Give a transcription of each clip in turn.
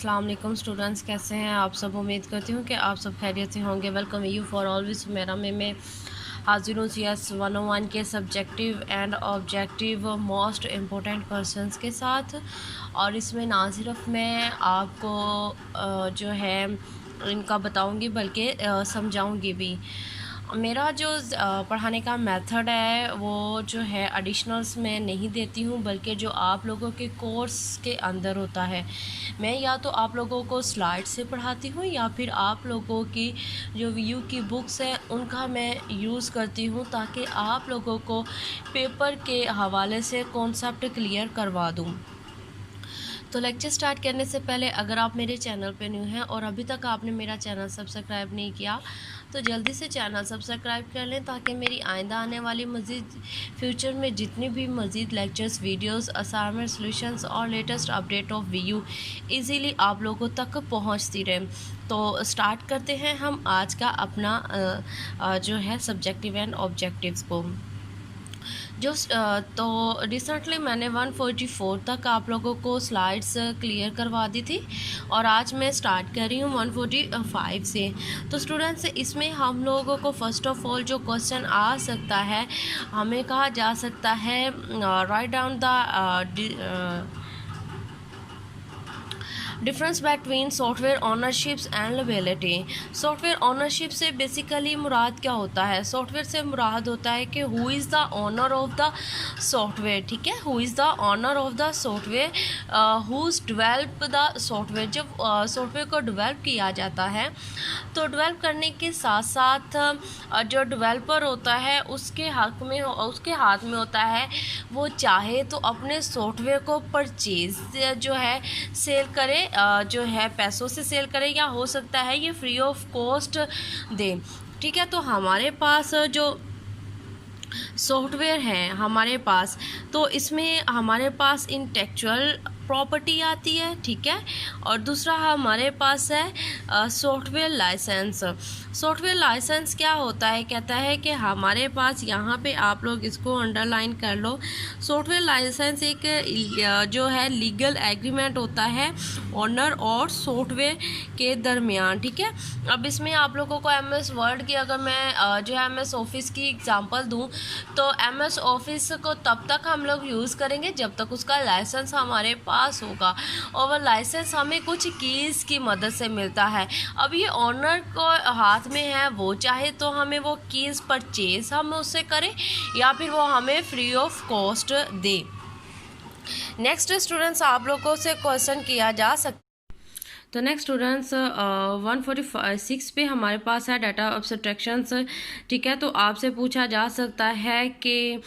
अस्सलाम वालेकुम स्टूडेंट्स, कैसे हैं आप सब। उम्मीद करती हूँ कि आप सब खैरियत से होंगे। वेलकम यू फॉर ऑलवेज मेरा में मैं हाजिर हूँ CS 101 के subjective and objective most important persons के साथ। और इसमें ना सिर्फ मैं आपको जो है इनका बताऊँगी बल्कि समझाऊँगी भी। मेरा जो पढ़ाने का मेथड है वो जो है एडिशनल्स में नहीं देती हूँ, बल्कि जो आप लोगों के कोर्स के अंदर होता है। मैं या तो आप लोगों को स्लाइड से पढ़ाती हूँ या फिर आप लोगों की जो वीयू की बुक्स हैं उनका मैं यूज़ करती हूँ, ताकि आप लोगों को पेपर के हवाले से कॉन्सेप्ट क्लियर करवा दूँ। तो लेक्चर स्टार्ट करने से पहले अगर आप मेरे चैनल पे न्यू हैं और अभी तक आपने मेरा चैनल सब्सक्राइब नहीं किया तो जल्दी से चैनल सब्सक्राइब कर लें, ताकि मेरी आइंदा आने वाली मज़ीद फ्यूचर में जितनी भी मज़ीद लेक्चर्स, वीडियोस, असाइनमेंट सॉल्यूशंस और latest update of Vu easily आप लोगों तक पहुंचती रहे। तो स्टार्ट करते हैं हम आज का अपना जो है सब्जेक्टिव एंड ऑब्जेक्टिव्स को। जो तो रिसेंटली मैंने 144 तक आप लोगों को स्लाइड्स क्लियर करवा दी थी और आज मैं स्टार्ट कर रही हूँ 145 से। तो स्टूडेंट्स, इसमें हम लोगों को फर्स्ट ऑफ ऑल जो क्वेश्चन आ सकता है, हमें कहा जा सकता है write down the difference between software ownerships and liability. Software ownership से बेसिकली मुराद क्या होता है? सॉफ्टवेयर से मुराद होता है कि who is the owner of the software. ठीक है, who is the owner of the software, whose develop the software. जब सॉफ्टवेयर को डेवलप किया जाता है तो डेवलप करने के साथ साथ जो डेवलपर होता है उसके हक में, उसके हाथ में होता है, वो चाहे तो अपने सॉफ्टवेयर को परचेज जो है सेल करे, जो है पैसों से सेल करे, या हो सकता है ये फ्री ऑफ कॉस्ट दे। ठीक है, तो हमारे पास जो सॉफ्टवेयर है हमारे पास, तो इसमें हमारे पास इंटेलेक्चुअल प्रॉपर्टी आती है। ठीक है, और दूसरा हमारे पास है सॉफ्टवेयर लाइसेंस। सॉफ्टवेयर लाइसेंस क्या होता है? कहता है कि हमारे पास, यहाँ पे आप लोग इसको अंडरलाइन कर लो, सॉफ्टवेयर लाइसेंस एक जो है लीगल एग्रीमेंट होता है ओनर और सॉफ्टवेयर के दरमियान। ठीक है, अब इसमें आप लोगों को MS वर्ड की अगर मैं जो है MS ऑफिस की एग्जांपल दूं, तो MS ऑफिस को तब तक हम लोग यूज़ करेंगे जब तक उसका लाइसेंस हमारे पास होगा, और वह लाइसेंस हमें कुछ कीज़ की मदद से मिलता है। अब ये ओनर को हाथ में है, वो चाहे तो हमें वो कीज़ परचेज हम उससे करें या फिर वो हमें free of cost they. Next students, आप लोगों से क्वेश्चन किया जा सकता। तो नेक्स्ट स्टूडेंट्स 146 पे हमारे पास है डाटा एब्स्ट्रैक्शंस। ठीक है, तो आपसे पूछा जा सकता है कि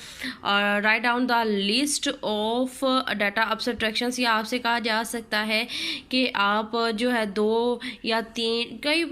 right down the list of data abstractions, या आपसे कहा जा सकता है कि आप जो है 2 या 3 कई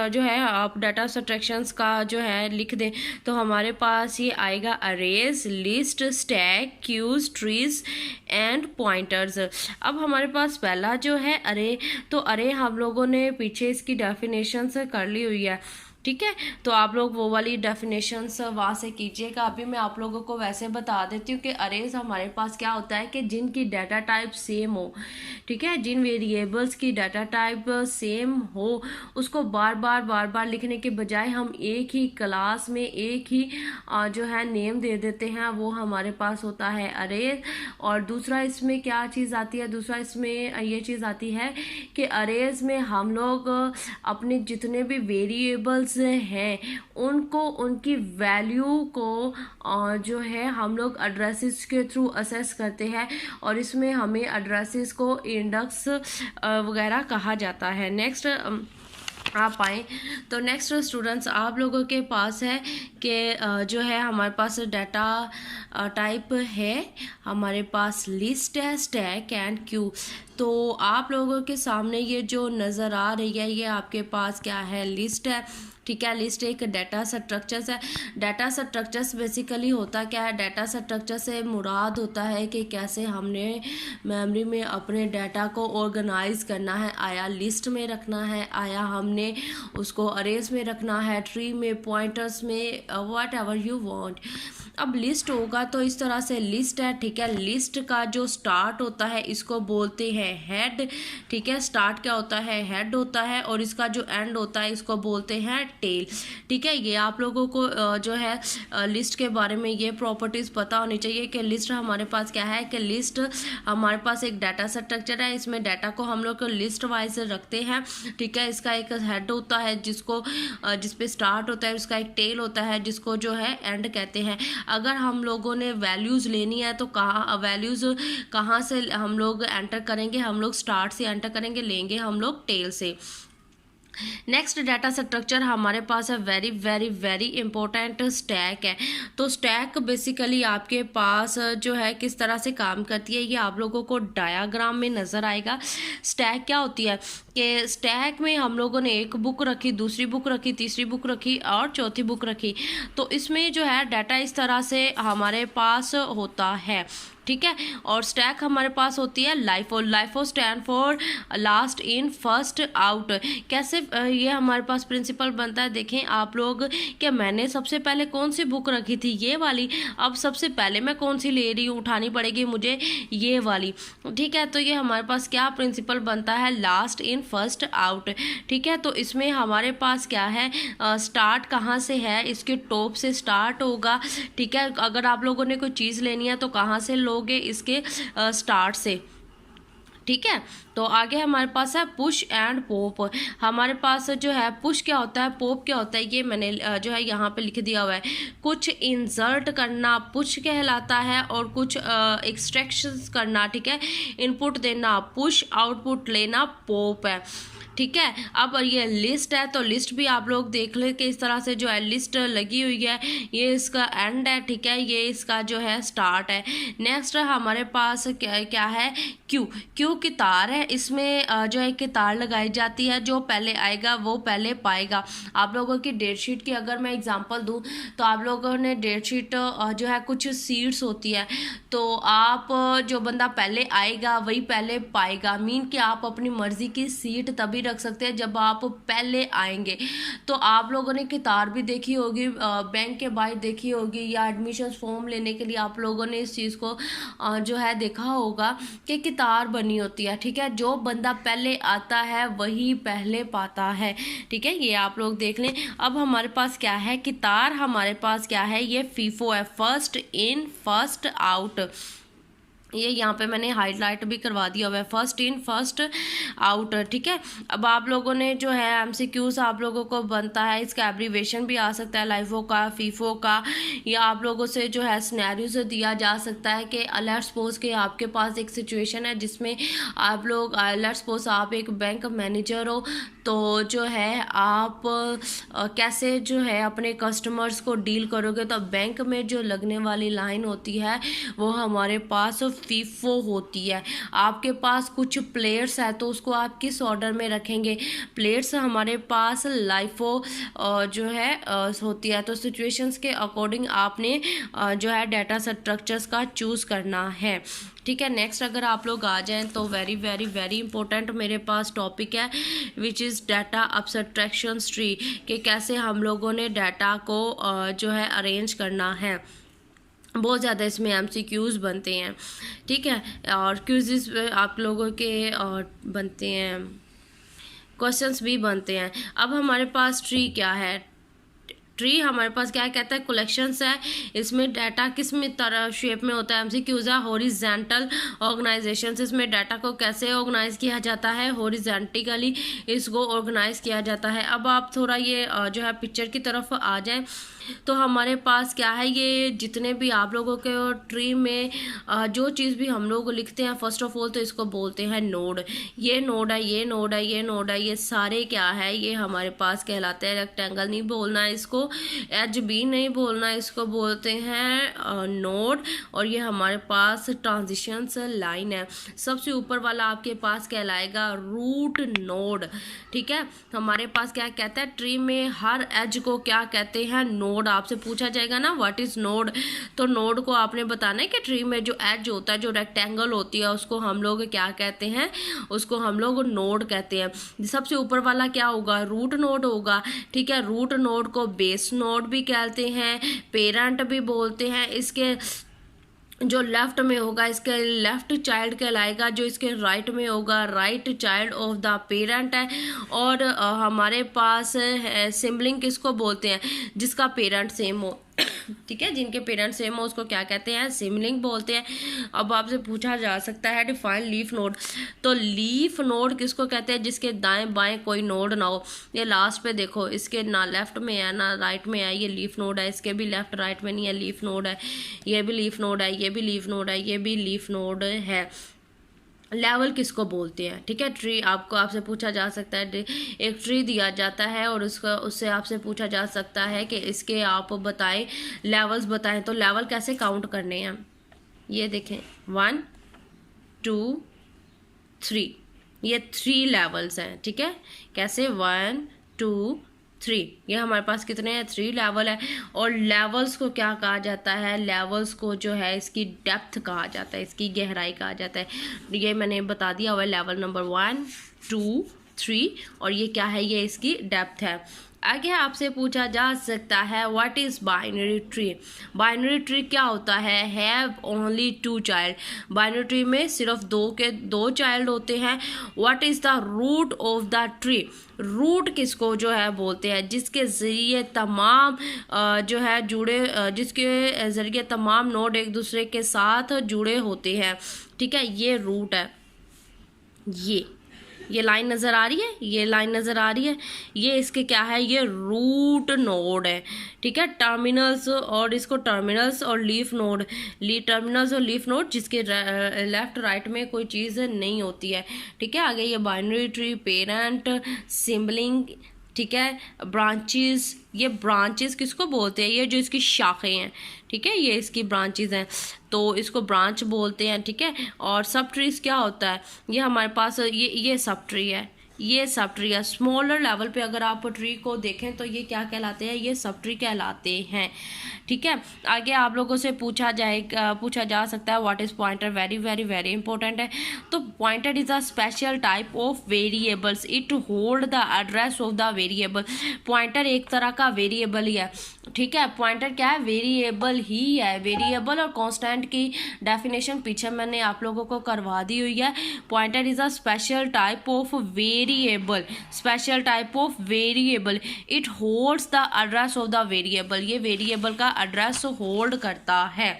जो है आप डाटा एब्स्ट्रैक्शंस का जो है लिख दें, तो हमारे पास ये आएगा arrays, list, stack, queues, trees and pointers. अब हमारे पास पहला जो है अरे, तो अरे हम लोगों ने पीछे इसकी डेफिनेशन से कर ली हुई है। ठीक है, तो आप लोग वो वाली डेफिनेशंस वहाँ से कीजिएगा। अभी मैं आप लोगों को वैसे बता देती हूँ कि अरेज हमारे पास क्या होता है कि जिनकी डाटा टाइप सेम हो। ठीक है, जिन वेरिएबल्स की डाटा टाइप सेम हो, उसको बार बार लिखने के बजाय हम एक ही क्लास में एक ही जो है नेम दे देते हैं, वो हमारे पास होता है अरेज। और दूसरा इसमें क्या चीज़ आती है? दूसरा इसमें ये चीज़ आती है कि अरेज में हम लोग अपने जितने भी वेरिएबल्स हैं उनको, उनकी वैल्यू को जो है हम लोग एड्रेसेस के थ्रू असेस करते हैं, और इसमें हमें एड्रेसेस को इंडेक्स वगैरह कहा जाता है। नेक्स्ट आप आए तो नेक्स्ट स्टूडेंट्स, आप लोगों के पास है कि जो है हमारे पास डाटा टाइप है, हमारे पास लिस्ट है, स्टैक एंड क्यू। तो आप लोगों के सामने ये जो नज़र आ रही है, ये आपके पास क्या है? लिस्ट है। ठीक है, लिस्ट एक डाटा स्ट्रक्चर्स है। डाटा स्ट्रक्चर्स बेसिकली होता क्या है? डाटा स्ट्रक्चर से मुराद होता है कि कैसे हमने मेमोरी में अपने डाटा को ऑर्गेनाइज करना है। आया लिस्ट में रखना है, आया हमने उसको अरेज में रखना है, ट्री में, पॉइंटर्स में, व्हाट एवर यू वांट। अब लिस्ट होगा तो इस तरह से लिस्ट है। ठीक है, लिस्ट का जो स्टार्ट होता है इसको बोलते हैं हेड, ठीक है। स्टार्ट क्या होता है, हेड होता है, और इसका जो एंड होता है इसको बोलते हैं टेल, ठीक है। ये आप लोगों को जो है लिस्ट के बारे में ये प्रॉपर्टीज़ पता होनी चाहिए कि लिस्ट हमारे पास क्या है, कि लिस्ट हमारे पास एक डाटा स्ट्रक्चर है, इसमें डाटा को हम लोग लिस्ट वाइज रखते हैं, ठीक है। इसका एक हेड होता है जिसको जिस पे स्टार्ट होता है, उसका एक टेल होता है जिसको जो है एंड कहते हैं। अगर हम लोगों ने वैल्यूज़ लेनी है तो वैल्यूज़ कहाँ से हम लोग एंटर करेंगे, हम लोग स्टार्ट से एंटर करेंगे, लेंगे हम लोग टेल से। नेक्स्ट डाटा स्ट्रक्चर हमारे पास है very very very important, stack है। तो स्टैक बेसिकली आपके पास जो है किस तरह से काम करती है ये आप लोगों को डायाग्राम में नज़र आएगा। स्टैक क्या होती है कि स्टैक में हम लोगों ने एक बुक रखी, दूसरी बुक रखी, तीसरी बुक रखी और चौथी बुक रखी। तो इसमें जो है डाटा इस तरह से हमारे पास होता है, ठीक है। और स्टैक हमारे पास होती है LIFO. LIFO stand for last in first out. कैसे ये हमारे पास प्रिंसिपल बनता है, देखें आप लोग कि मैंने सबसे पहले कौन सी बुक रखी थी, ये वाली। अब सबसे पहले मैं कौन सी ले रही हूँ, उठानी पड़ेगी मुझे ये वाली, ठीक है। तो ये हमारे पास क्या प्रिंसिपल बनता है, लास्ट इन फर्स्ट आउट, ठीक है। तो इसमें हमारे पास क्या है, स्टार्ट कहाँ से है, इसके टॉप से स्टार्ट होगा, ठीक है। अगर आप लोगों ने कोई चीज़ लेनी है तो कहाँ से लोगे, इसके स्टार्ट से, ठीक है। तो आगे हमारे पास है पुश एंड पॉप। हमारे पास जो है पुश क्या होता है, पॉप क्या होता है, ये मैंने जो है यहाँ पे लिख दिया हुआ है। कुछ इंसर्ट करना पुश कहलाता है, और कुछ एक्सट्रैक्शंस करना, ठीक है, इनपुट देना पुश, आउटपुट लेना पॉप है, ठीक है। अब ये लिस्ट है तो लिस्ट भी आप लोग देख ले कि इस तरह से जो है लिस्ट लगी हुई है, ये इसका एंड है, ठीक है, ये इसका जो है स्टार्ट है। नेक्स्ट हमारे पास क्या है, क्यू। क्यू की तार है, इसमें जो है कि तार लगाई जाती है, जो पहले आएगा वो पहले पाएगा। आप लोगों की डेट शीट की अगर मैं एग्जांपल दूं तो आप लोगों ने डेट शीट जो है कुछ सीट्स होती है, तो आप जो बंदा पहले आएगा वही पहले पाएगा। मीन कि आप अपनी मर्जी की सीट तभी रख सकते हैं जब आप पहले आएंगे। तो आप लोगों ने कितार भी देखी होगी, बैंक के बाहर देखी होगी, या एडमिशन फॉर्म लेने के लिए आप लोगों ने इस चीज़ को जो है देखा होगा कि कितार बनी होती है, ठीक है। जो बंदा पहले आता है वही पहले पाता है, ठीक है, ये आप लोग देख लें। अब हमारे पास क्या है, कितार हमारे पास क्या है, ये फीफो है, फर्स्ट इन फर्स्ट आउट। ये यहाँ पे मैंने हाईलाइट भी करवा दिया हुआ है, फर्स्ट इन फर्स्ट आउट, ठीक है। अब आप लोगों ने जो है एमसीक्यूज आप लोगों को बनता है, इसका एब्रीवेशन भी आ सकता है, लाइफो का, फीफो का, या आप लोगों से जो है सिनेरियोज दिया जा सकता है कि लेट्स सपोज कि आपके पास एक सिचुएशन है जिसमें आप लोग लेट्स सपोज आप एक बैंक मैनेजर हो, तो जो है आप कैसे जो है अपने कस्टमर्स को डील करोगे। तो बैंक में जो लगने वाली लाइन होती है वो हमारे पास फीफो होती है। आपके पास कुछ प्लेयर्स है तो उसको आप किस ऑर्डर में रखेंगे, प्लेयर्स हमारे पास लाइफो जो है होती है। तो सिचुएशंस के अकॉर्डिंग आपने जो है डाटा स्ट्रक्चर्स का चूज़ करना है, ठीक है। नेक्स्ट अगर आप लोग आ जाएं तो वेरी वेरी वेरी इंपॉर्टेंट मेरे पास टॉपिक है which is data abstraction tree, कि कैसे हम लोगों ने डाटा को जो है अरेंज करना है। बहुत ज़्यादा इसमें एमसीक्यूज बनते हैं, ठीक है, और क्विज़ आप लोगों के बनते हैं, क्वेश्चंस भी बनते हैं। अब हमारे पास ट्री क्या है, ट्री हमारे पास क्या कहता है, कलेक्शंस है। इसमें डाटा किस में तरह शेप में होता है, एमसीक्यूज है, हॉरिजॉन्टल ऑर्गेनाइजेशन। इसमें डाटा को कैसे ऑर्गेनाइज किया जाता है, हॉरिजॉन्टली इसको ऑर्गेनाइज किया जाता है। अब आप थोड़ा ये जो है पिक्चर की तरफ आ जाएं तो हमारे पास क्या है, ये जितने भी आप लोगों के ट्री में जो चीज़ भी हम लोग लिखते हैं फर्स्ट ऑफ ऑल तो इसको बोलते हैं नोड। ये नोड है, ये नोड है, ये नोड है, ये सारे क्या है, ये हमारे पास कहलाते हैं रेक्टेंगल। नहीं बोलना है इसको, एज भी नहीं बोलना, इसको बोलते हैं नोड। और ये हमारे पास ट्रांजिशंस लाइन है। सबसे ऊपर वाला आपके पास कहलाएगा रूट नोड, ठीक है। हमारे पास क्या कहता है, ट्री में हर एज को क्या कहते हैं, नोड। आपसे पूछा जाएगा ना व्हाट इज नोड, तो नोड को आपने बताना है कि ट्री में जो एज होता है, जो रेक्टेंगल होती है, उसको हम लोग क्या कहते हैं, उसको हम लोग नोड कहते हैं। सबसे ऊपर वाला क्या होगा, रूट नोड होगा, ठीक है। रूट नोड को बेस नोड भी कहते हैं, पेरेंट भी बोलते हैं। इसके जो लेफ्ट में होगा इसके लेफ्ट चाइल्ड कहलाएगा, जो इसके राइट में होगा right child of the parent है। और हमारे पास सिबलिंग किसको बोलते हैं, जिसका पेरेंट सेम हो, ठीक है, जिनके पेरेंट्स सेम हो उसको क्या कहते हैं, सिबलिंग बोलते हैं। अब आपसे पूछा जा सकता है डिफाइन लीफ नोड, तो लीफ नोड किसको कहते हैं, जिसके दाएं बाएं कोई नोड ना हो। ये लास्ट पे देखो, इसके ना लेफ्ट में है ना राइट में है, ये लीफ नोड है। इसके भी लेफ्ट राइट में नहीं है, लीफ नोड है। ये भी लीफ नोड है, ये भी लीफ नोड है, ये भी लीफ नोड है। लेवल किसको बोलते हैं, ठीक है, ट्री आपसे पूछा जा सकता है। एक ट्री दिया जाता है और उससे आपसे पूछा जा सकता है कि इसके आप बताएं लेवल्स बताएं, तो लेवल कैसे काउंट करने हैं। ये देखें 1 2 3, ये 3 लेवल्स हैं, ठीक है। कैसे 1 2 3, ये हमारे पास कितने हैं, 3 लेवल है। और लेवल्स को क्या कहा जाता है, लेवल्स को जो है इसकी डेप्थ कहा जाता है, इसकी गहराई कहा जाता है। ये मैंने बता दिया हुआ है, लेवल नंबर 1 2 3, और ये क्या है, ये इसकी डेप्थ है। आगे आपसे पूछा जा सकता है what is binary tree. Binary tree क्या होता है, have only 2 child. Binary tree में सिर्फ 2 चाइल्ड होते हैं। What is the root of the tree, root किसको जो है बोलते हैं, जिसके ज़रिए तमाम जो है जिसके ज़रिए तमाम नोड एक दूसरे के साथ जुड़े होते हैं, ठीक है, ये रूट है। ये लाइन नज़र आ रही है, ये लाइन नज़र आ रही है, ये इसके क्या है, ये रूट नोड है, ठीक है। टर्मिनल्स, और इसको टर्मिनल्स और लीफ नोड, टर्मिनल्स और लीफ नोड जिसके लेफ्ट राइट में कोई चीज़ नहीं होती है, ठीक है। आगे ये बाइनरी ट्री, पेरेंट, सिबलिंग, ठीक है, ब्रांचेस, ये ब्रांचेस किसको बोलते हैं, ये जो इसकी शाखें हैं, ठीक है, ये इसकी ब्रांचेस हैं, तो इसको ब्रांच बोलते हैं, ठीक है। और सब ट्रीज क्या होता है, ये हमारे पास ये सब ट्री है, ये सब ट्री है। स्मॉलर लेवल पे अगर आप ट्री को देखें तो ये क्या कहलाते हैं, ये सब ट्री कहलाते हैं, ठीक है। आगे आप लोगों से पूछा जा सकता है what is pointer, very very very important है। तो pointer is a special type of variables, it hold the address of the variable. Pointer एक तरह का वेरिएबल ही है, ठीक है। पॉइंटर क्या है, वेरिएबल ही है। वेरिएबल और कांस्टेंट की डेफिनेशन पीछे मैंने आप लोगों को करवा दी हुई है। Pointer is a special type of variable, special type of variable, it holds the address of the variable, ये वेरिएबल का एड्रेस होल्ड करता है।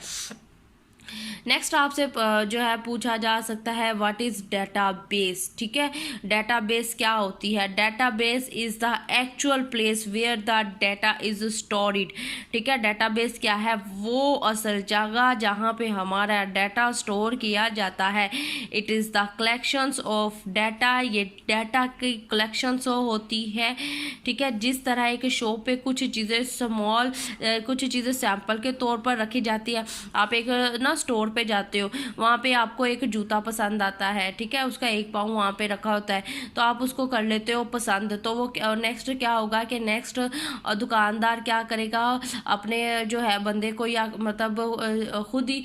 नेक्स्ट आपसे जो है पूछा जा सकता है व्हाट इज डेटाबेस, ठीक है। डेटाबेस क्या होती है, database is the actual place where the data is stored, ठीक है। डेटाबेस क्या है, वो असल जगह जहाँ पे हमारा डाटा स्टोर किया जाता है। It is the collections of data, ये डाटा की कलेक्शंस होती है, ठीक है। जिस तरह एक शो पे कुछ चीज़ें कुछ चीज़ें सैंपल के तौर पर रखी जाती है। आप एक ना स्टोर पे जाते हो, वहाँ पे आपको एक जूता पसंद आता है, ठीक है, उसका 1 पाँव वहाँ पे रखा होता है, तो आप उसको कर लेते हो पसंद। तो वो नेक्स्ट क्या होगा कि नेक्स्ट दुकानदार क्या करेगा, अपने जो है बंदे को या मतलब खुद ही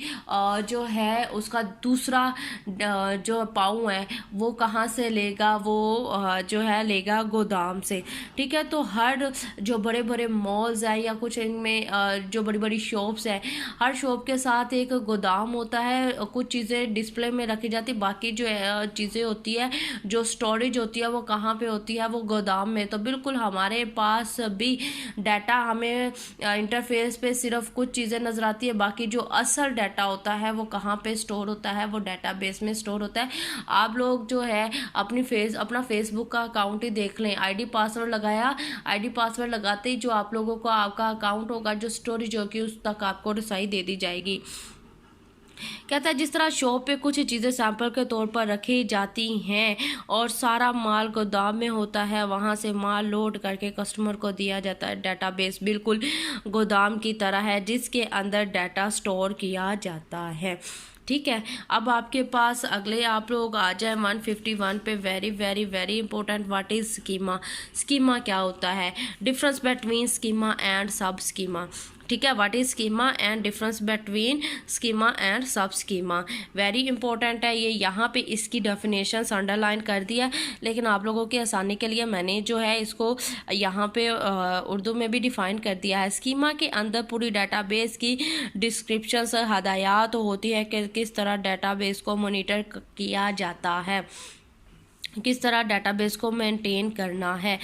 जो है उसका दूसरा जो पाँव है वो कहाँ से लेगा, वो जो है लेगा गोदाम से, ठीक है। तो हर जो बड़े बड़े मॉल्स हैं या कुछ इनमें जो बड़ी बड़ी शॉप्स हैं, हर शॉप के साथ एक गोदाम होता है, कुछ चीज़ें डिस्प्ले में रखी जाती, बाकी जो चीज़ें होती है, जो स्टोरेज होती है वो कहाँ पे होती है, वो गोदाम में। तो बिल्कुल हमारे पास भी डाटा, हमें इंटरफेस पे सिर्फ कुछ चीज़ें नज़र आती है, बाकी जो असल डाटा होता है वो कहाँ पे स्टोर होता है, वो डाटाबेस में स्टोर होता है। आप लोग जो है अपना फेसबुक का अकाउंट ही देख लें, आईडी पासवर्ड लगाया, आईडी पासवर्ड लगाते ही जो आप लोगों को आपका अकाउंट होगा, जो स्टोरेज होगी उस तक आपको रसाई दे दी जाएगी। कहता है जिस तरह शॉप पे कुछ चीज़ें सैंपल के तौर पर रखी जाती हैं और सारा माल गोदाम में होता है, वहाँ से माल लोड करके कस्टमर को दिया जाता है। डेटाबेस बिल्कुल गोदाम की तरह है जिसके अंदर डाटा स्टोर किया जाता है, ठीक है। अब आपके पास अगले आप लोग आ जाए 151 पे, very very very important, what is schema. Schema क्या होता है, डिफरेंस बिटवीन स्कीमा एंड सब स्कीमा, ठीक है। What is schema and difference between schema and सब स्कीमा, वेरी इंपॉर्टेंट है ये। यहाँ पे इसकी डेफिनेशंस अंडरलाइन कर दिया, लेकिन आप लोगों की आसानी के लिए मैंने जो है इसको यहाँ पे उर्दू में भी डिफ़ाइन कर दिया है। स्कीमा के अंदर पूरी डाटाबेस की डिस्क्रिप्शंस हदायत होती है कि किस तरह डाटाबेस को मॉनिटर किया जाता है, किस तरह डाटाबेस को मेंटेन करना है।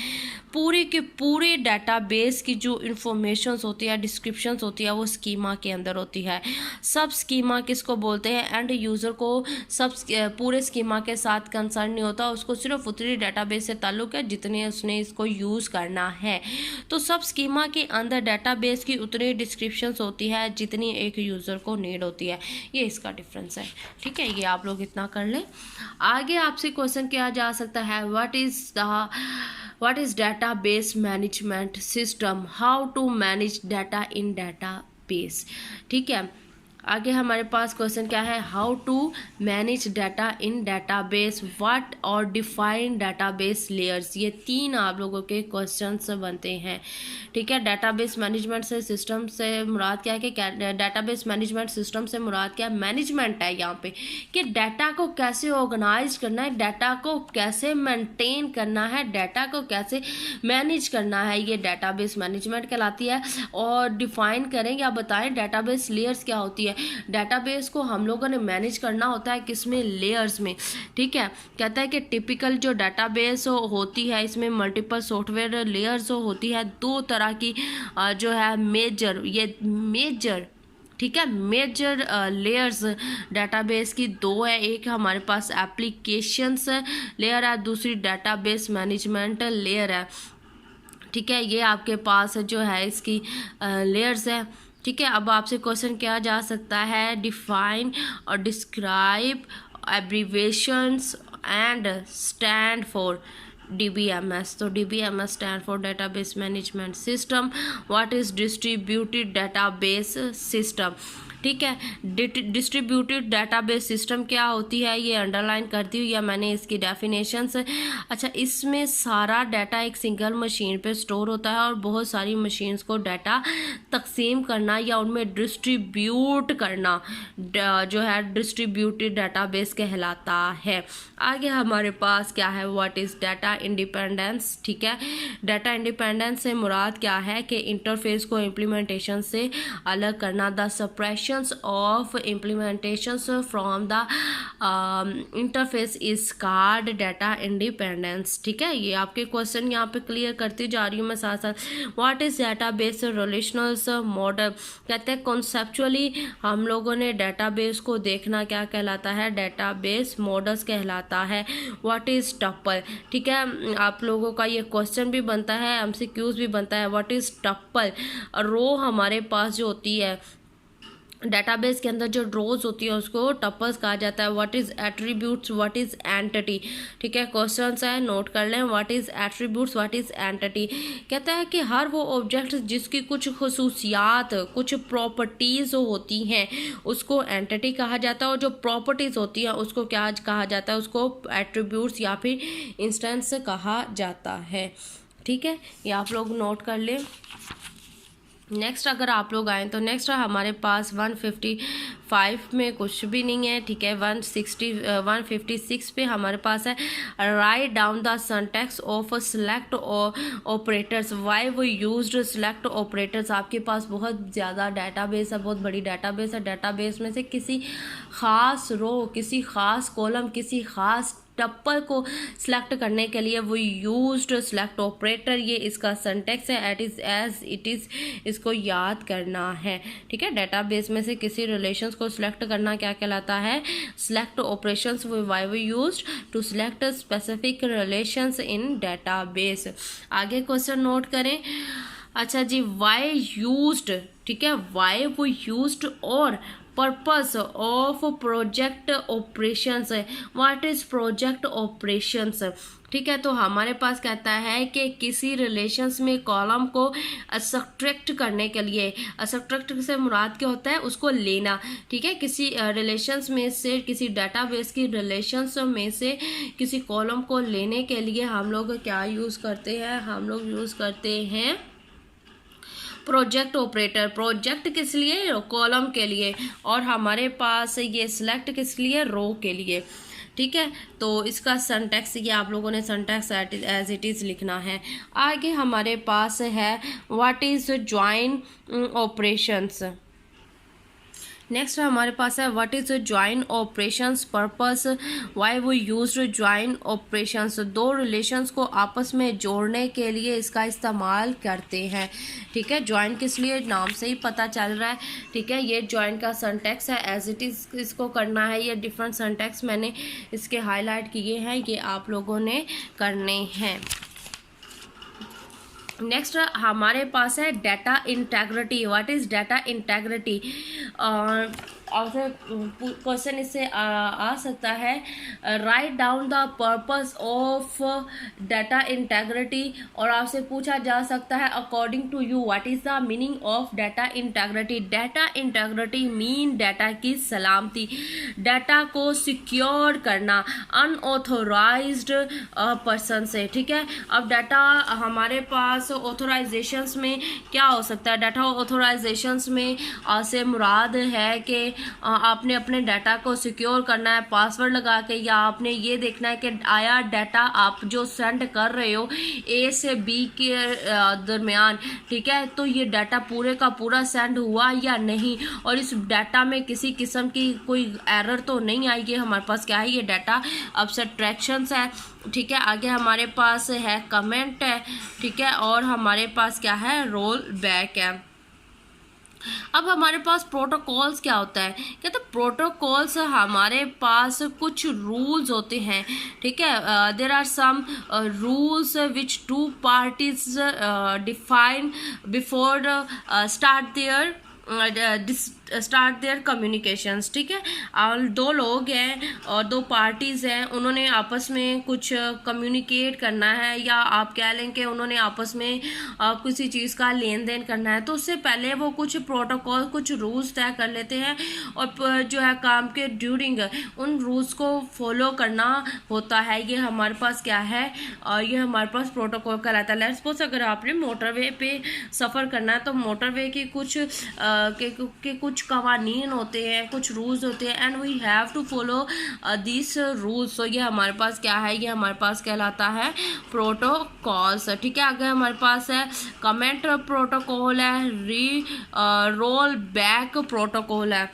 पूरे के पूरे डाटाबेस की जो इंफॉर्मेशंस होती है, डिस्क्रिप्शंस होती है, वो स्कीमा के अंदर होती है। सब स्कीमा किसको बोलते हैं? एंड यूज़र को सब पूरे स्कीमा के साथ कंसर्न नहीं होता, उसको सिर्फ उतनी डाटाबेस से ताल्लुक़ है जितने उसने इसको यूज़ करना है। तो सब स्कीमा के अंदर डाटाबेस की उतनी डिस्क्रिप्शंस होती है जितनी एक यूज़र को नीड होती है। ये इसका डिफरेंस है, ठीक है। ये आप लोग इतना कर लें। आगे आपसे क्वेश्चन किया जा सकता है, what is database management system, how to manage data in database, ठीक है। आगे हमारे पास क्वेश्चन क्या है, how to manage data in database, what और डिफाइन डाटाबेस लेयर्स। ये तीन आप लोगों के क्वेश्चंस बनते हैं, ठीक है। डाटाबेस मैनेजमेंट से सिस्टम से मुराद क्या है कि डाटाबेस मैनेजमेंट सिस्टम से मुराद क्या है? मैनेजमेंट है यहाँ पे, कि डाटा को कैसे ऑर्गेनाइज करना है, डाटा को कैसे मेंटेन करना है, डाटा को कैसे मैनेज करना है, ये डाटाबेस मैनेजमेंट कहलाती है। और डिफाइन करें या बताएं डाटाबेस लेयर्स क्या होती है। डाटाबेस को हम लोगों ने मैनेज करना होता है किसमें? लेयर्स में, ठीक है। कहता है कि टिपिकल जो डाटाबेस होती है इसमें मल्टीपल सॉफ्टवेयर लेयर्स होती है, दो तरह की जो है मेजर ठीक है, मेजर लेयर्स डाटाबेस की दो है। एक हमारे पास एप्लीकेशंस लेयर है, दूसरी डाटाबेस मैनेजमेंट लेयर है, ठीक है। ये आपके पास जो है इसकी लेयर्स है, ठीक है। अब आपसे क्वेश्चन किया जा सकता है, डिफाइन और describe abbreviations and stand for DBMS। तो DBMS stand for database management system. What is distributed database system, ठीक है। डिस्ट्रीब्यूटेड डाटाबेस सिस्टम क्या होती है, ये अंडरलाइन करती हुई है मैंने इसकी डेफिनेशंस। अच्छा, इसमें सारा डाटा एक सिंगल मशीन पे स्टोर होता है और बहुत सारी मशीन्स को डाटा तकसीम करना या उनमें डिस्ट्रीब्यूट करना जो है डिस्ट्रीब्यूटेड डाटाबेस कहलाता है। आगे हमारे पास क्या है, व्हाट इज़ डाटा इंडिपेंडेंस, ठीक है। डाटा इंडिपेंडेंस से मुराद क्या है कि इंटरफेस को इम्प्लीमेंटेशन से अलग करना, the suppression of implementations from the interface is called data independence, ठीक है। ये आपके क्वेश्चन यहाँ पे क्लियर करती जा रही हूँ मैं साथ साथ। व्हाट इज डाटाबेस रिलेशनल्स मॉडल, कहते हैं कॉन्सेप्चुअली हम लोगों ने डाटाबेस को देखना क्या कहलाता है, डाटाबेस मॉडल्स कहलाता है। व्हाट इज टप्पल, ठीक है, आप लोगों का ये क्वेश्चन भी बनता है, MCQs भी बनता है। व्हाट इज टप्पल, रो हमारे पास जो होती है डाटाबेस के अंदर जो रोज होती है उसको टपल्स कहा जाता है। What is attributes, what is entity, ठीक है। क्वेश्चन है, नोट कर लें। What is attributes, what is entity, कहता है कि हर वो ऑब्जेक्ट जिसकी कुछ खसूसियात, कुछ प्रॉपर्टीज होती हैं उसको एंटिटी कहा जाता है, और जो प्रॉपर्टीज होती हैं उसको क्या कहा जाता है, उसको एट्रीब्यूट्स या फिर इंस्टेंस कहा जाता है, ठीक है। ये आप लोग नोट कर लें। नेक्स्ट अगर आप लोग आएँ तो नेक्स्ट हमारे पास 155 में कुछ भी नहीं है, ठीक है। 156 पे हमारे पास है, write down the syntax of select operators, why वो यूज्ड सेलेक्ट ऑपरेटर्स। आपके पास बहुत ज़्यादा डाटाबेस है, बहुत बड़ी डाटाबेस है, डाटाबेस में से किसी ख़ास रो, किसी ख़ास कॉलम, किसी ख़ास टप्पल को सिलेक्ट करने के लिए वो यूज्ड सेलेक्ट ऑपरेटर, ये इसका सिंटैक्स है। एज इट इज़ इसको याद करना है, ठीक है। डाटाबेस में से किसी रिलेशंस को सिलेक्ट करना क्या कहलाता है, select operations. Why we used to select specific relations in database. आगे क्वेश्चन नोट करें। अच्छा जी, वाई यूज्ड, ठीक है, वाई वो यूज्ड और purpose of project operations, what is project operations, ठीक है। तो हमारे पास कहता है कि किसी रिलेशंस में कॉलम को सब्ट्रैक्ट करने के लिए, सब्ट्रैक्ट से मुराद क्या होता है, उसको लेना, ठीक है। किसी रिलेशंस में से, किसी डाटाबेस की रिलेशंस में से किसी कॉलम को लेने के लिए हम लोग क्या यूज़ करते हैं, हम लोग यूज़ करते हैं प्रोजेक्ट ऑपरेटर, प्रोजेक्ट किस लिए, कॉलम के लिए, और हमारे पास ये सिलेक्ट किस लिए, रो के लिए। ठीक है, तो इसका सिंटैक्स ये आप लोगों ने सिंटैक्स एज इट इज़ लिखना है। आगे हमारे पास है what is join operations. Next हमारे पास है what is join operations purpose, why we used join operations. दो रिलेशंस को आपस में जोड़ने के लिए इसका इस्तेमाल करते हैं। ठीक है, ज्वाइन किस लिए, नाम से ही पता चल रहा है। ठीक है, ये ज्वाइन का सिंटैक्स है, एज इट इज़ इसको करना है। ये डिफरेंट सिंटैक्स मैंने इसके हाईलाइट किए हैं, ये आप लोगों ने करने हैं। नेक्स्ट हमारे पास है data integrity. What is data integrity. आपसे क्वेश्चन इससे आ सकता है, write down the purpose of data integrity, और आपसे पूछा जा सकता है according to you what is the meaning of data integrity. Data integrity mean data की सलामती, डाटा को सिक्योर करना अनऑथोराइज्ड पर्सन से। ठीक है, अब डाटा हमारे पास ऑथोराइजेशंस में क्या हो सकता है, डाटा ऑथोराइजेशंस में से मुराद है कि आपने अपने डाटा को सिक्योर करना है पासवर्ड लगा के, या आपने ये देखना है कि आया डाटा आप जो सेंड कर रहे हो ए से बी के दरमियान, ठीक है, तो ये डाटा पूरे का पूरा सेंड हुआ या नहीं, और इस डाटा में किसी किस्म की कोई एरर तो नहीं आई। ये हमारे पास क्या है, ये डाटा अब्स्ट्रैक्शंस है। ठीक है, आगे हमारे पास है कमेंट है। ठीक है, और हमारे पास क्या है, रोल बैक है। अब हमारे पास प्रोटोकॉल्स क्या होता है, कहते हैं प्रोटोकॉल्स हमारे पास कुछ रूल्स होते हैं। ठीक है, there are some rules which two parties define before start their communications. ठीक है, और दो लोग हैं और दो पार्टीज़ हैं, उन्होंने आपस में कुछ कम्युनिकेट करना है, या आप कह लें कि उन्होंने आपस में किसी चीज़ का लेन देन करना है, तो उससे पहले वो कुछ प्रोटोकॉल, कुछ रूल्स तय कर लेते हैं, और जो है काम के ड्यूरिंग उन रूल्स को फॉलो करना होता है। ये हमारे पास क्या है, ये हमारे पास प्रोटोकॉल कहलाता है। लेट्स सपोज अगर आपने मोटरवे पे सफ़र करना है, तो मोटरवे की कुछ के कुछ कवानीन होते हैं, कुछ रूल्स होते हैं, and we have to follow this rules. तो ये हमारे पास क्या है, ये हमारे पास कहलाता है प्रोटोकॉल्स। ठीक है, आगे हमारे पास है कमेंट प्रोटोकॉल है, रोल बैक प्रोटोकॉल है।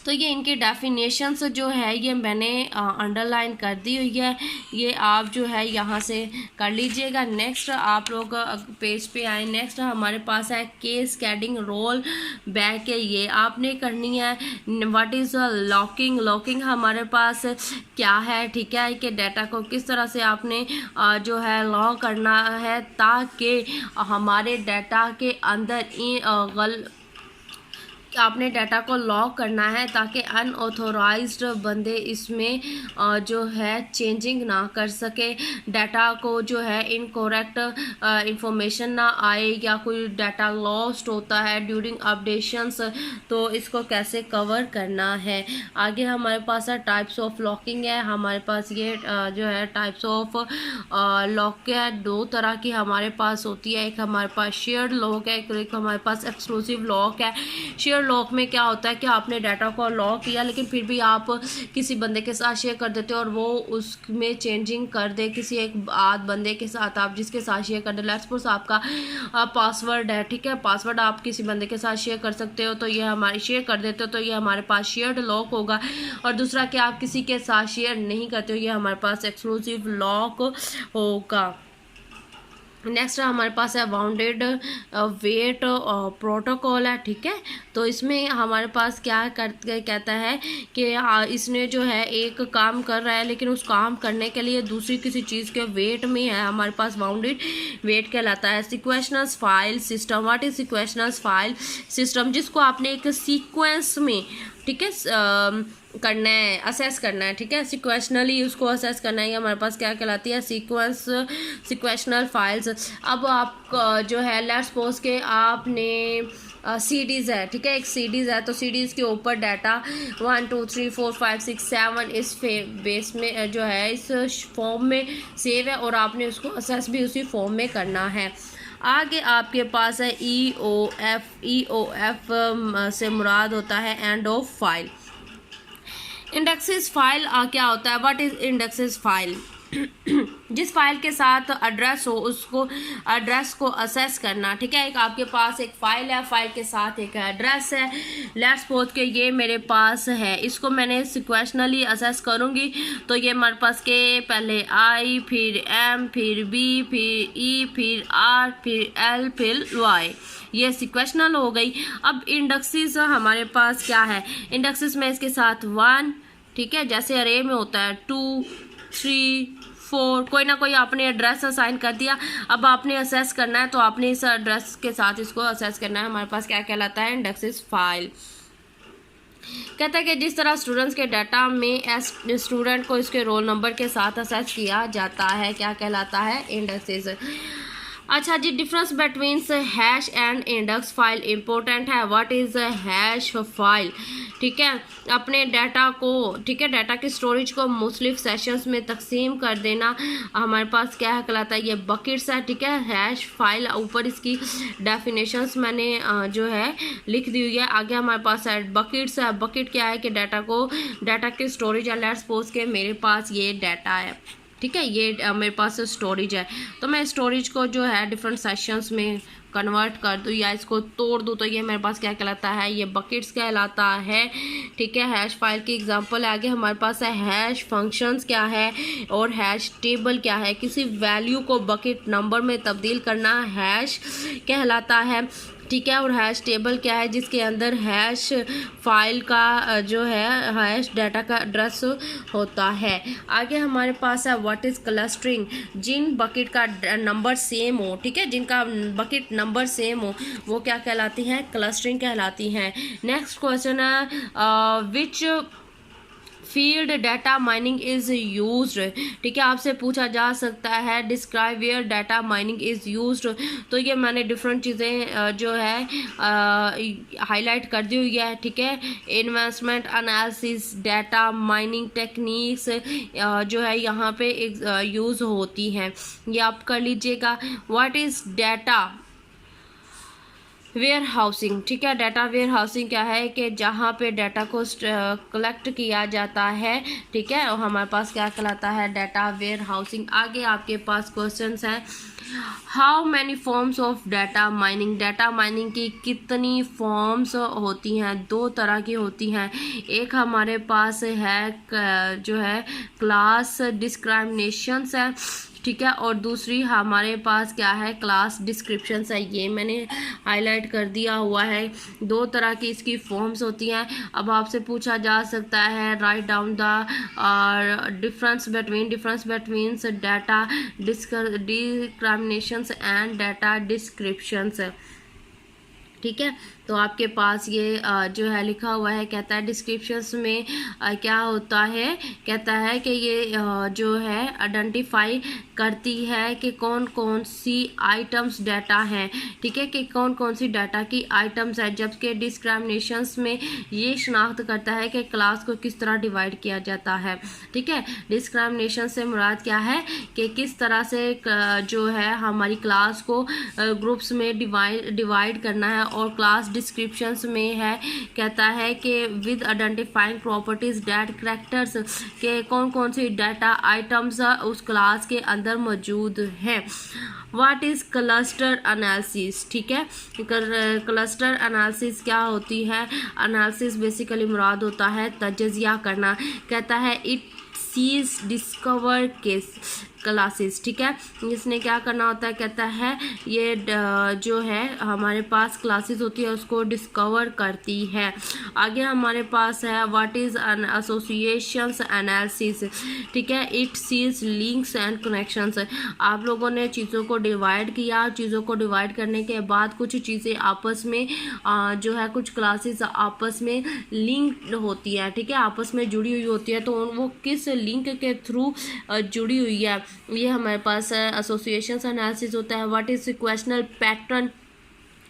तो ये इनके डेफिनेशंस जो है ये मैंने अंडरलाइन कर दी हुई है, ये आप जो है यहाँ से कर लीजिएगा। नेक्स्ट आप लोग पेज पे आए, नेक्स्ट हमारे पास है केस कैडिंग रोल बैक है, ये आपने करनी है। व्हाट इज़ लॉकिंग, लॉकिंग हमारे पास क्या है, ठीक है, कि डाटा को किस तरह से आपने जो है लॉक करना है ताकि हमारे डाटा के अंदर आपने डाटा को लॉक करना है ताकि अनऑथोराइज्ड बंदे इसमें जो है चेंजिंग ना कर सके, डाटा को जो है इनकरेक्ट इंफॉर्मेशन ना आए, या कोई डाटा लॉस्ट होता है ड्यूरिंग अपडेशंस, तो इसको कैसे कवर करना है। आगे हमारे पास है टाइप्स ऑफ लॉकिंग है, हमारे पास ये जो है टाइप्स ऑफ लॉक है, दो तरह की हमारे पास होती है, एक हमारे पास शेयर्ड लॉक है, एक हमारे पास एक्सक्लूसिव लॉक है। शेयर लॉक में क्या होता है कि आपने डाटा को लॉक किया, लेकिन फिर भी आप किसी बंदे के साथ शेयर कर देते हो और वो उसमें चेंजिंग कर दे किसी एक आध बंदे के साथ, आप जिसके साथ शेयर कर दे। लेट्स सपोज आपका पासवर्ड है, ठीक है, पासवर्ड आप किसी बंदे के साथ शेयर कर सकते हो, तो ये हमारे शेयर कर देते हो, तो ये हमारे पास शेयर्ड लॉक होगा। और दूसरा कि आप किसी के साथ शेयर नहीं करते हो, ये हमारे पास एक्सक्लूसिव लॉक होगा। नेक्स्ट हमारे पास है बाउंडेड वेट प्रोटोकॉल है, ठीक है, तो इसमें हमारे पास क्या कहता है कि इसने जो है एक काम कर रहा है, लेकिन उस काम करने के लिए दूसरी किसी चीज़ के वेट में है, हमारे पास बाउंडेड वेट कहलाता है। Sequential file system, what is sequential file system, जिसको आपने एक सीक्वेंस में, ठीक है, करना है, असेस करना है, ठीक है, सिक्वेशनली उसको असेस करना है, ये हमारे पास क्या कहलाती है, सिक्वेशनल फाइल्स। अब आप जो है लेट्स सपोज के आपने सीडीज़ है, ठीक है, एक सीडीज़ है, तो सीडीज़ के ऊपर डाटा 1 2 3 4 5 6 7 इस बेस में जो है इस फॉर्म में सेव है, और आपने उसको असेस भी उसी फॉर्म में करना है। आगे आपके पास है EOF से मुराद होता है end of file. Indexes file क्या होता है, व्हाट इज इंडेक्सेस फाइल? जिस फाइल के साथ एड्रेस हो उसको एड्रेस को असेस करना, ठीक है। एक आपके पास एक फाइल है, फाइल के साथ एक एड्रेस है। लेट्स सपोज के ये मेरे पास है, इसको मैंने सिक्वेशनली असेस करूँगी तो ये मेरे पास के पहले I, फिर M, फिर B, फिर E, फिर R, फिर L, फिर Y, ये सिक्वेशनल हो गई। अब इंडेक्सेस हमारे पास क्या है, इंडेक्सेस में इसके साथ 1, ठीक है, जैसे अरे में होता है 2, 3, 4, कोई ना कोई आपने एड्रेस असाइन कर दिया। अब आपने असेस करना है तो आपने इस एड्रेस के साथ इसको असेस करना है। हमारे पास क्या कहलाता है, इंडेक्सेस फाइल। कहता है कि जिस तरह स्टूडेंट्स के डाटा में स्टूडेंट को इसके रोल नंबर के साथ असेस किया जाता है, क्या कहलाता है, इंडेक्सेस। अच्छा जी, difference between hash and index file important है। What is hash file? ठीक है, अपने डाटा को, ठीक है, डाटा की स्टोरेज को मुख्तलिफ सेशंस में तकसीम कर देना हमारे पास क्या कहलाता है, ये बकेट्स है। ठीक है, हैश फाइल ऊपर इसकी डेफिनेशंस मैंने जो है लिख दी हुई है। आगे हमारे पास है बकेट्स है। बकेट क्या है कि डाटा की स्टोरेज है। लेट्स सपोज के मेरे पास ये डाटा है, ठीक है, ये मेरे पास स्टोरेज है, तो मैं स्टोरेज को जो है डिफरेंट सेशंस में कन्वर्ट कर दूँ या इसको तोड़ दूँ तो ये मेरे पास क्या कहलाता है, ये बकेट्स कहलाता है। ठीक है, हैश फाइल की एग्जांपल है। आगे हमारे पास है हैश फंक्शंस क्या है और हैश टेबल क्या है। किसी वैल्यू को बकेट नंबर में तब्दील करना हैश कहलाता है। ठीक है, और हैश टेबल क्या है, जिसके अंदर हैश फाइल का जो है हैश डाटा का एड्रेस होता है। आगे हमारे पास है व्हाट इज़ क्लस्टरिंग? जिन बकेट का नंबर सेम हो, ठीक है, जिनका बकेट नंबर सेम हो वो क्या कहलाती हैं, क्लस्टरिंग कहलाती हैं। नेक्स्ट क्वेश्चन है which field data mining is used? ठीक है, आपसे पूछा जा सकता है describe where data mining is used. तो ये मैंने डिफरेंट चीज़ें जो है हाईलाइट कर दी हुई है। ठीक है, investment analysis, data mining techniques जो है यहाँ पे यूज़ होती हैं, ये आप कर लीजिएगा। What is data warehousing? ठीक है, डाटा वेयर हाउसिंग क्या है कि जहाँ पे डाटा को कलेक्ट किया जाता है। ठीक है, और हमारे पास क्या कहलाता है, डाटा वेयर हाउसिंग। आगे आपके पास क्वेश्चंस हैं how many forms of data mining? Data mining की कितनी फॉर्म्स होती हैं? 2 तरह की होती हैं। एक हमारे पास है जो है क्लास डिस्क्रिमिनेशंस है, ठीक है, और दूसरी हमारे पास क्या है, क्लास डिस्क्रिप्शंस है। ये मैंने हाईलाइट कर दिया हुआ है। 2 तरह की इसकी फॉर्म्स होती हैं। अब आपसे पूछा जा सकता है write down the difference between data discriminations and data descriptions. ठीक है, तो आपके पास ये जो है लिखा हुआ है, कहता है डिस्क्रिप्शंस में क्या होता है, कहता है कि ये जो है आइडेंटिफाई करती है कि कौन कौन सी आइटम्स डाटा हैं। ठीक है, कि कौन कौन सी डाटा की आइटम्स है, जबकि डिस्क्रिमिनेशंस में ये शनाख्त करता है कि क्लास को किस तरह डिवाइड किया जाता है। ठीक है, डिस्क्रिमिनेशन से मुराद क्या है कि किस तरह से जो है हमारी क्लास को ग्रुप्स में डिवाइड करना है, और क्लास डिस्क्रिप्शंस में है, कहता है कि with identifying properties that characters, के कौन कौन सी डाटा आइटम्स उस क्लास के अंदर मौजूद हैं। What is cluster analysis? ठीक है, क्लस्टर एनालिसिस क्या होती है? एनालिसिस बेसिकली मुराद होता है तजज़िया करना। कहता है it sees discover case classes. ठीक है, इसने क्या करना होता है, कहता है ये जो है हमारे पास क्लासेस होती है उसको डिस्कवर करती है। आगे हमारे पास है what is an associations analysis. ठीक है, it sees links and connections. आप लोगों ने चीज़ों को डिवाइड किया, चीज़ों को डिवाइड करने के बाद कुछ चीज़ें आपस में जो है कुछ क्लासेस आपस में लिंक्ड होती है। ठीक है, आपस में जुड़ी हुई होती है, तो वो किस लिंक के थ्रू जुड़ी हुई है, ये हमारे पास एसोसिएशन एनालिसिस होता है। What is equational pattern?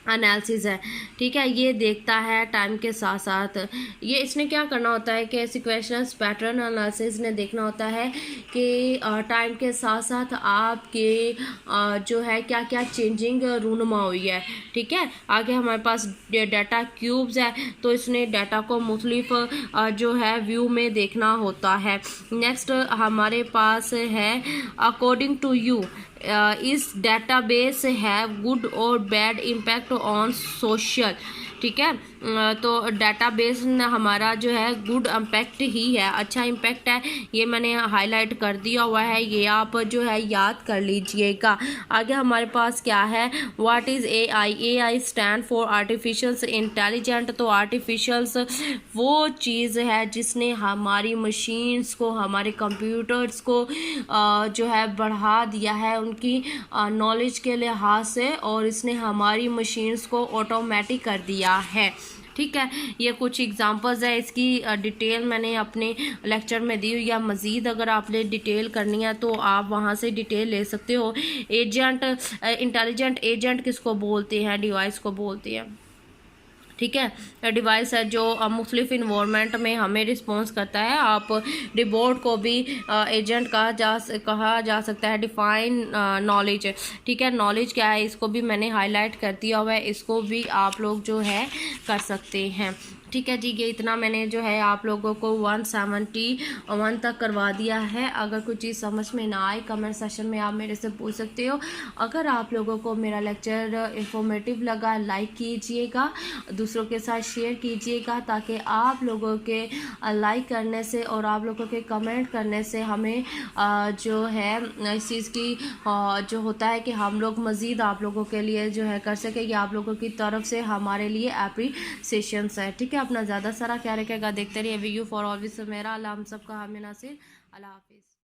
Analysis है, ठीक है। ये देखता है टाइम के साथ साथ, ये इसने क्या करना होता है कि सिक्वेंशनल पैटर्न एनालिसिस ने देखना होता है कि टाइम के साथ साथ आपके जो है क्या क्या चेंजिंग रूनुमा हुई है, ठीक है। आगे हमारे पास डाटा क्यूब्स है, तो इसने डाटा को मुख्तलिफ जो है व्यू में देखना होता है। नेक्स्ट हमारे पास है अकॉर्डिंग टू यू इस डेटाबेस हैव गुड और बैड इम्पैक्ट ऑन सोशल, ठीक है। तो डेटाबेस हमारा जो है गुड इम्पैक्ट ही है, अच्छा इम्पैक्ट है, ये मैंने हाईलाइट कर दिया हुआ है, ये आप जो है याद कर लीजिएगा। आगे हमारे पास क्या है, what is AI. AI stand for artificial intelligent. तो आर्टिफिशियल्स वो चीज़ है जिसने हमारी मशीन्स को, हमारे कंप्यूटर्स को जो है बढ़ा दिया है उनकी नॉलेज के लिहाज से, और इसने हमारी मशीन्स को ऑटोमेटिक कर दिया है, ठीक है। ये कुछ एग्जांपल्स है, इसकी डिटेल मैंने अपने लेक्चर में दी हुई है। मज़ीद अगर आपने डिटेल करनी है तो आप वहाँ से डिटेल ले सकते हो। एजेंट, इंटेलिजेंट एजेंट किसको बोलते हैं, डिवाइस को बोलते हैं, ठीक है। डिवाइस है जो मुख्तलिफ इन्वायरमेंट में हमें रिस्पॉन्स करता है। आप रिबोट को भी एजेंट कहा जा सकता है। डिफाइन नॉलेज, ठीक है। नॉलेज क्या है इसको भी मैंने हाईलाइट कर दिया हुआ है, इसको भी आप लोग जो है कर सकते हैं, ठीक है जी। ये इतना मैंने जो है आप लोगों को 171 तक करवा दिया है। अगर कोई चीज़ समझ में ना आए कमेंट सेशन में आप मेरे से पूछ सकते हो। अगर आप लोगों को मेरा लेक्चर इंफॉर्मेटिव लगा लाइक कीजिएगा, दूसरों के साथ शेयर कीजिएगा, ताकि आप लोगों के लाइक करने से और आप लोगों के कमेंट करने से हमें जो है इस चीज़ की जो होता है कि हम लोग मज़ीद आप लोगों के लिए जो है कर सकें, ये आप लोगों की तरफ से हमारे लिए एप्रीसिएशंस है, ठीक है। अपना ज़्यादा सारा क्या रखेगा, देखते रहिए वीयू फॉर ऑलवेज। मेरा अल्लाह हम सबका हामी नासिर, अल्लाह हाफिज़।